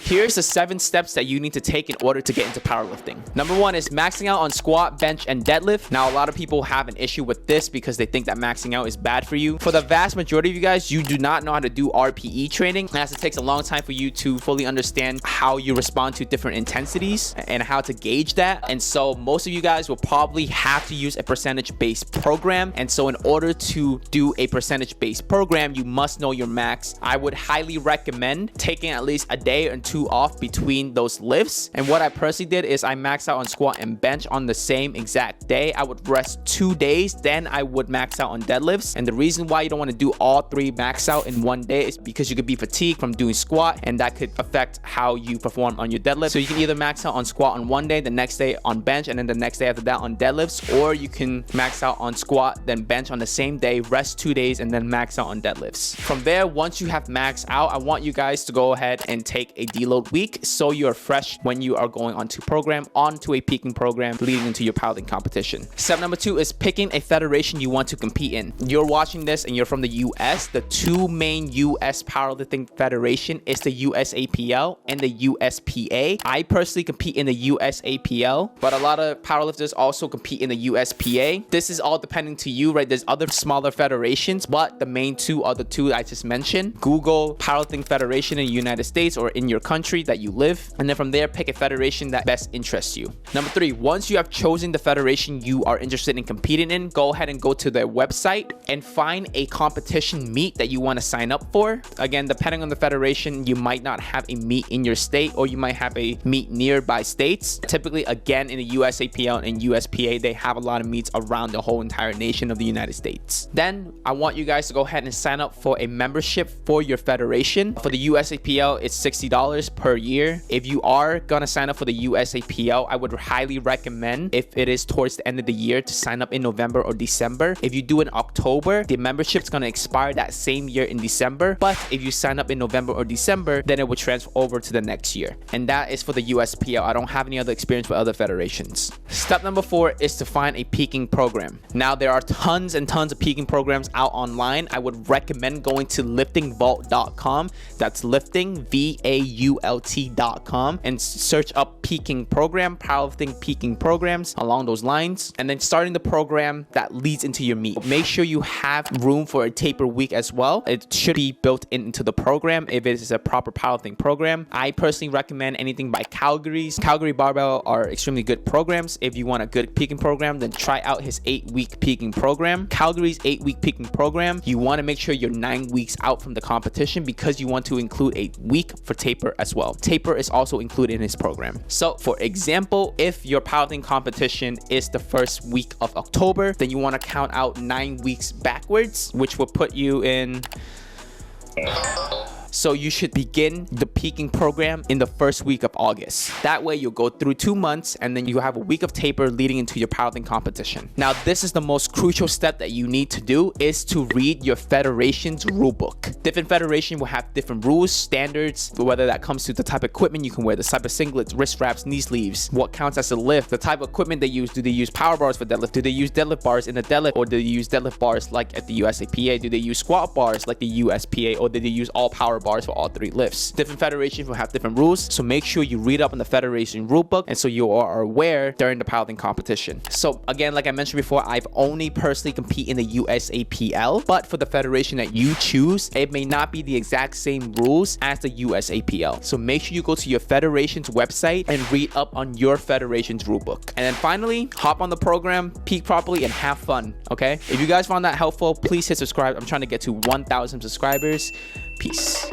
Here's the 7 steps that you need to take in order to get into powerlifting. Number 1 is maxing out on squat, bench, and deadlift. Now, a lot of people have an issue with this because they think that maxing out is bad for you. For the vast majority of you guys, you do not know how to do RPE training, as it takes a long time for you to fully understand how you respond to different intensities and how to gauge that. And so most of you guys will probably have to use a percentage-based program. And so in order to do a percentage-based program, you must know your max. I would highly recommend taking at least a day or 2 off between those lifts. And what I personally did is I maxed out on squat and bench on the same exact day. I would rest 2 days, then I would max out on deadlifts. And the reason why you don't want to do all 3 max out in one day is because you could be fatigued from doing squat, and that could affect how you perform on your deadlift. So you can either max out on squat on one day, the next day on bench, and then the next day after that on deadlifts, or you can max out on squat, then bench on the same day, rest 2 days, and then max out on deadlifts. From there, once you have maxed out, I want you guys to go ahead and take a deload week so you're fresh when you are going onto a peaking program leading into your powerlifting competition. Step number 2 is picking a federation you want to compete in. You're watching this and you're from the US. The 2 main US powerlifting federation is the USAPL and the USPA. I personally compete in the USAPL, but a lot of powerlifters also compete in the USPA. This is all depending to you, right? There's other smaller federations, but the main 2 are the 2 I just mentioned. Google Powerlifting Federation in the United States or in your country that you live, and then from there pick a federation that best interests you. Number 3, once you have chosen the federation you are interested in competing in, go ahead and go to their website and find a competition meet that you want to sign up for. Again, depending on the federation, you might not have a meet in your state, or you might have a meet nearby states. Typically, again, in the USAPL and USPA, they have a lot of meets around the whole entire nation of the United States. Then I want you guys to go ahead and sign up for a membership for your federation. For the USAPL, it's $60 per year. If you are gonna sign up for the USAPL, I would highly recommend, if it is towards the end of the year, to sign up in November or December. If you do in October, the membership's gonna expire that same year in December. But if you sign up in November or December, then it would transfer over to the next year. And that is for the USPL. I don't have any other experience with other federations. Step number 4 is to find a peaking program. Now, there are tons and tons of peaking programs out online. I would recommend going to liftingvault.com. That's lifting, VAULT.com, and search up peaking program, powerlifting peaking programs along those lines, and then starting the program that leads into your meet. Make sure you have room for a taper week as well. It should be built into the program if it is a proper powerlifting program. I personally recommend anything by Calgary's. Calgary Barbell are extremely good programs. If you want a good peaking program, then try out his 8-week peaking program. Calgary's 8-week peaking program, you want to make sure you're 9 weeks out from the competition because you want to include a week for taper as well. Taper is also included in his program. So for example, if your powerlifting competition is the first week of October, then you want to count out 9 weeks backwards, which will put you in... So you should begin the peaking program in the first week of August. That way you'll go through 2 months and then you have a week of taper leading into your powerlifting competition. Now, this is the most crucial step that you need to do, is to read your federation's rulebook. Different federation will have different rules, standards, whether that comes to the type of equipment you can wear, the type of singlets, wrist wraps, knee sleeves, what counts as a lift, the type of equipment they use. Do they use power bars for deadlift? Do they use deadlift bars in the deadlift, or do they use deadlift bars like at the USAPA? Do they use squat bars like the USPA, or do they use all power bars for all 3 lifts? Different federations will have different rules, so make sure you read up on the federation rulebook and so you are aware during the powerlifting competition. So again, like I mentioned before, I've only personally compete in the USAPL, but for the federation that you choose, it may not be the exact same rules as the USAPL. So make sure you go to your federation's website and read up on your federation's rulebook. And then finally, hop on the program, peak properly, and have fun, okay? If you guys found that helpful, please hit subscribe. I'm trying to get to 1,000 subscribers. Peace.